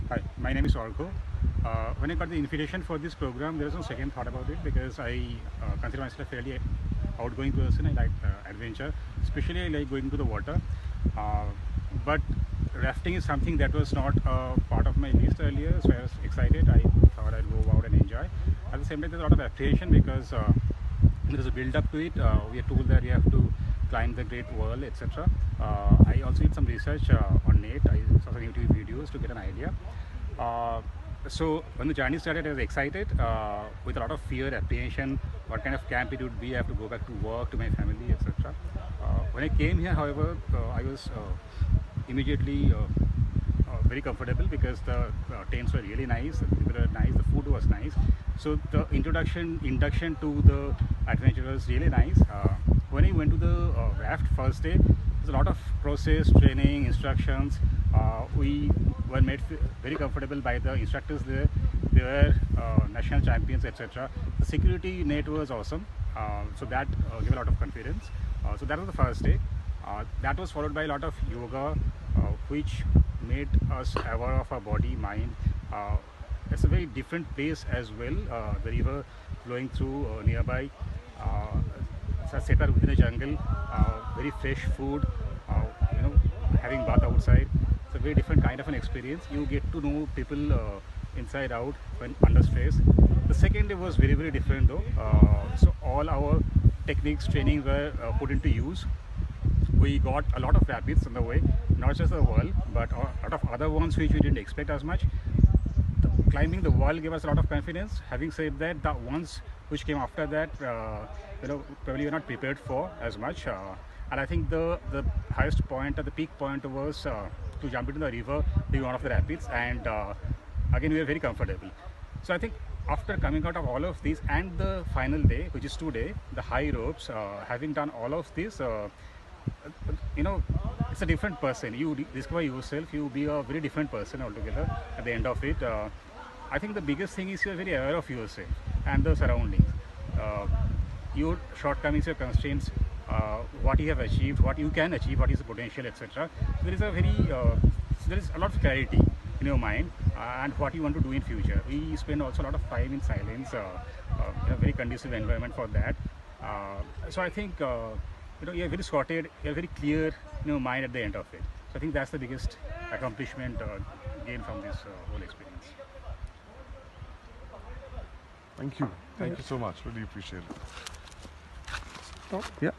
Hi, my name is Orko. When I got the invitation for this program, there was no second thought about it because I consider myself a fairly outgoing person. I like adventure, especially I like going to the water. Uh, but rafting is something that was not part of my list earlier, so I was excited. I thought I'd go out and enjoy. At the same time, there's a lot of apprehension because there is a build up to it. We are told that we have to climb the Great Wall, etc. I also did some research on net. I saw some YouTube videos to get an idea. Uh, so when the journey started, I was excited with a lot of fear, apprehension, what kind of camp it would be. I have to go back to work, to my family, etc. When I came here, however, I was immediately very comfortable because the tents were really nice, the people were nice, the food was nice. So the induction to the adventure was really nice. When I went to the raft first day, there's a lot of process, training, instructions. We were made very comfortable by the instructors there. They were national champions, etc. The security net was awesome, so that gave a lot of confidence. So that was the first day. That was followed by a lot of yoga, which made us aware of our body, mind. It's a very different place as well. The river flowing through nearby. It's a setup within a jungle. Very fresh food. You know, having bath outside. It's a very different kind of an experience. You get to know people inside out when under stress. The second day was very different though. So all our techniques, training were put into use. We got a lot of rapids on the way, not just the wall, but a lot of other ones which we didn't expect as much. Climbing the wall gave us a lot of confidence. Having said that, the ones which came after that, probably we're not prepared for as much. And I think the highest point, or the peak point, was to jump into the river, being one of the rapids, and again we were very comfortable. So I think after coming out of all of these and the final day, which is today, the high ropes, having done all of this, you know, it's a different person. You discover yourself, you be a very different person altogether at the end of it. I think the biggest thing is you're very aware of yourself and the surroundings, uh, your shortcomings, your constraints, what you have achieved, what you can achieve, what is the potential, etc. So there is a there is a lot of clarity in your mind, and what you want to do in future. We spend also a lot of time in silence, in a very conducive environment for that. So I think you're very sorted, you're very clear in your mind at the end of it. So I think that's the biggest accomplishment gained from this whole experience. Thank you. Thank you so much. Really appreciate it. Yeah.